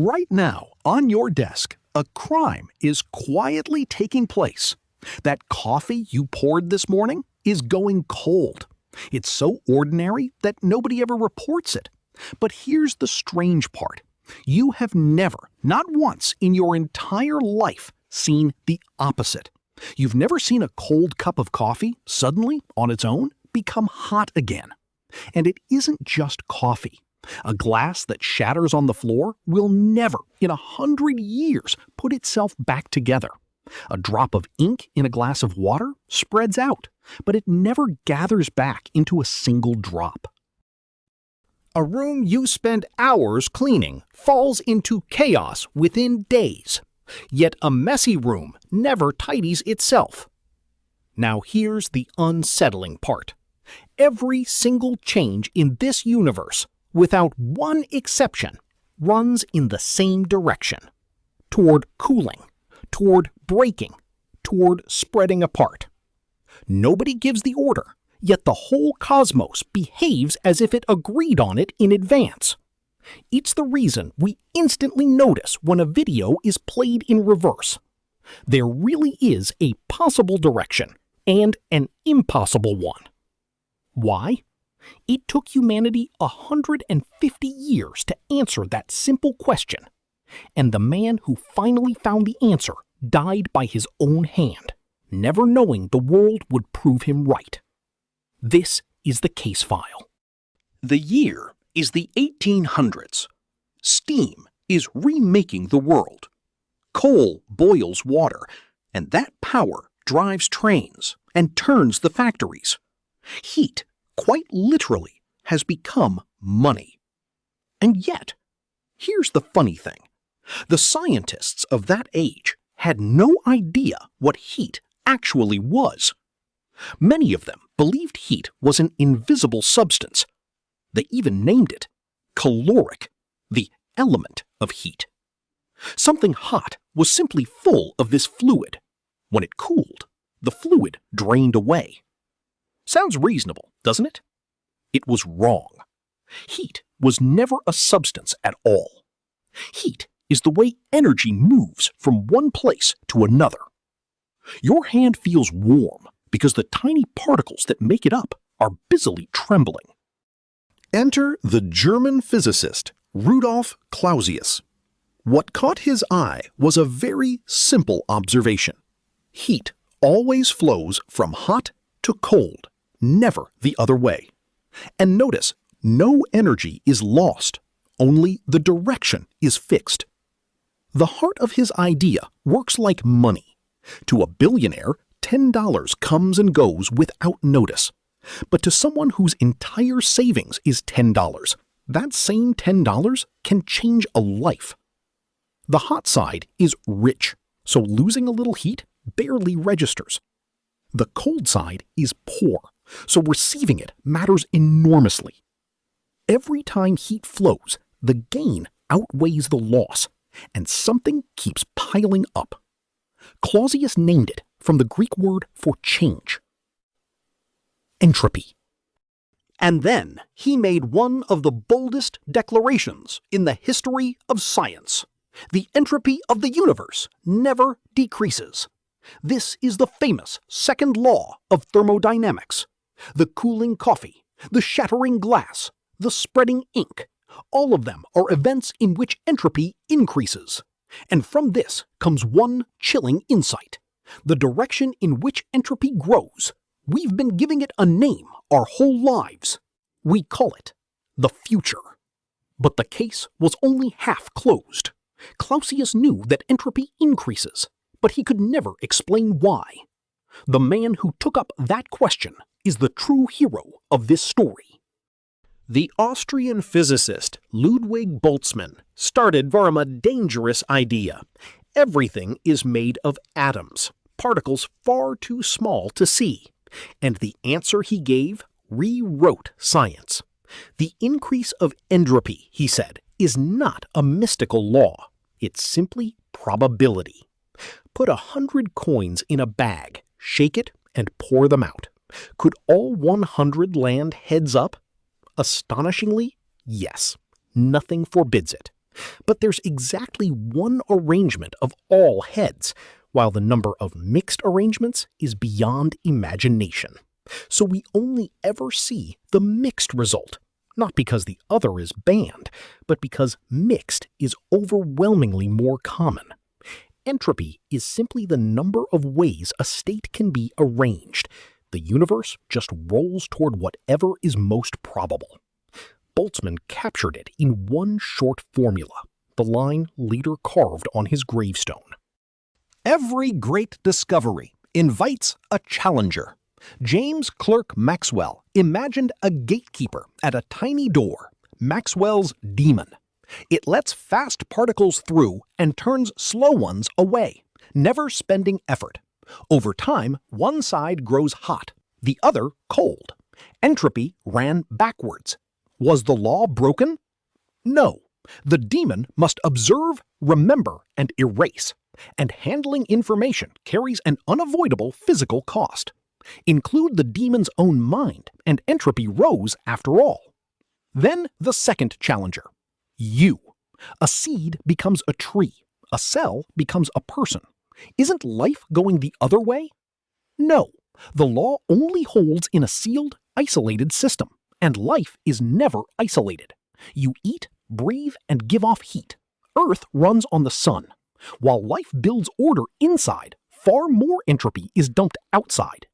Right now, on your desk, a crime is quietly taking place. That coffee you poured this morning is going cold. It's so ordinary that nobody ever reports it. But here's the strange part. You have never, not once in your entire life, seen the opposite. You've never seen a cold cup of coffee suddenly, on its own, become hot again. And it isn't just coffee. A glass that shatters on the floor will never, in 100 years, put itself back together. A drop of ink in a glass of water spreads out, but it never gathers back into a single drop. A room you spend hours cleaning falls into chaos within days. Yet a messy room never tidies itself. Now here's the unsettling part. Every single change in this universe, without one exception, runs in the same direction. Toward cooling, toward breaking, toward spreading apart. Nobody gives the order, yet the whole cosmos behaves as if it agreed on it in advance. It's the reason we instantly notice when a video is played in reverse. There really is a possible direction and an impossible one. Why? It took humanity 150 years to answer that simple question, and the man who finally found the answer died by his own hand, never knowing the world would prove him right. This is the case file. The year is the 1800s. Steam is remaking the world. Coal boils water, and that power drives trains and turns the factories. Heat, quite literally, has become money. And yet, here's the funny thing. The scientists of that age had no idea what heat actually was. Many of them believed heat was an invisible substance. They even named it caloric, the element of heat. Something hot was simply full of this fluid. When it cooled, the fluid drained away. Sounds reasonable, doesn't it? It was wrong. Heat was never a substance at all. Heat is the way energy moves from one place to another. Your hand feels warm because the tiny particles that make it up are busily trembling. Enter the German physicist Rudolf Clausius. What caught his eye was a very simple observation. Heat always flows from hot to cold, never the other way. And notice, no energy is lost, only the direction is fixed. The heart of his idea works like money. To a billionaire, $10 comes and goes without notice. But to someone whose entire savings is $10, that same $10 can change a life. The hot side is rich, so losing a little heat barely registers. The cold side is poor, so receiving it matters enormously. Every time heat flows, the gain outweighs the loss, and something keeps piling up. Clausius named it from the Greek word for change. Entropy. And then he made one of the boldest declarations in the history of science. The entropy of the universe never decreases. This is the famous second law of thermodynamics. The cooling coffee, the shattering glass, the spreading ink, all of them are events in which entropy increases. And from this comes one chilling insight. The direction in which entropy grows, we've been giving it a name our whole lives. We call it the future. But the case was only half closed. Clausius knew that entropy increases, but he could never explain why. The man who took up that question is the true hero of this story. The Austrian physicist Ludwig Boltzmann started from a dangerous idea. Everything is made of atoms, particles far too small to see. And the answer he gave rewrote science. The increase of entropy, he said, is not a mystical law. It's simply probability. Put 100 coins in a bag, shake it, and pour them out. Could all 100 land heads up? Astonishingly, yes. Nothing forbids it. But there's exactly one arrangement of all heads, while the number of mixed arrangements is beyond imagination. So we only ever see the mixed result, not because the other is banned, but because mixed is overwhelmingly more common. Entropy is simply the number of ways a state can be arranged. The universe just rolls toward whatever is most probable. Boltzmann captured it in one short formula, the line later carved on his gravestone. Every great discovery invites a challenger. James Clerk Maxwell imagined a gatekeeper at a tiny door, Maxwell's demon. It lets fast particles through and turns slow ones away, never spending effort. Over time, one side grows hot, the other cold. Entropy ran backwards. Was the law broken? No. The demon must observe, remember, and erase. And handling information carries an unavoidable physical cost. Include the demon's own mind, and entropy rose after all. Then the second challenger. You. A seed becomes a tree. A cell becomes a person. Isn't life going the other way? No. The law only holds in a sealed, isolated system, and life is never isolated. You eat, breathe, and give off heat. Earth runs on the sun. While life builds order inside, far more entropy is dumped outside.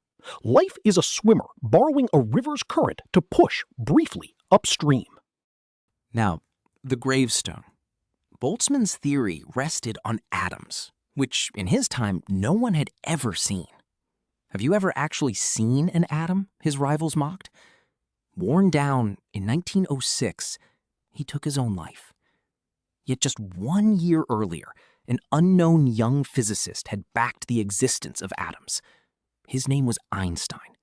Life is a swimmer borrowing a river's current to push, briefly, upstream. Now, the gravestone. Boltzmann's theory rested on atoms, which in his time no one had ever seen. Have you ever actually seen an atom, his rivals mocked? Worn down in 1906, he took his own life. Yet just 1 year earlier, an unknown young physicist had backed the existence of atoms. His name was Einstein.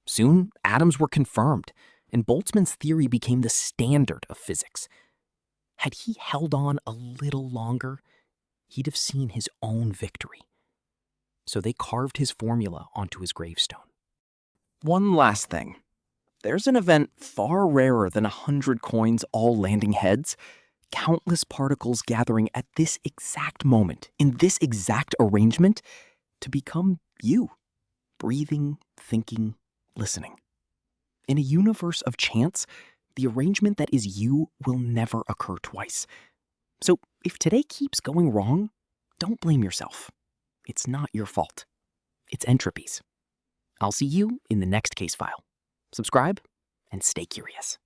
Soon, atoms were confirmed, and Boltzmann's theory became the standard of physics. Had he held on a little longer, he'd have seen his own victory. So they carved his formula onto his gravestone. One last thing. There's an event far rarer than 100 coins all landing heads. Countless particles gathering at this exact moment, in this exact arrangement, to become you. Breathing, thinking, listening. In a universe of chance, the arrangement that is you will never occur twice. So if today keeps going wrong, don't blame yourself. It's not your fault. It's entropy's. I'll see you in the next case file. Subscribe and stay curious.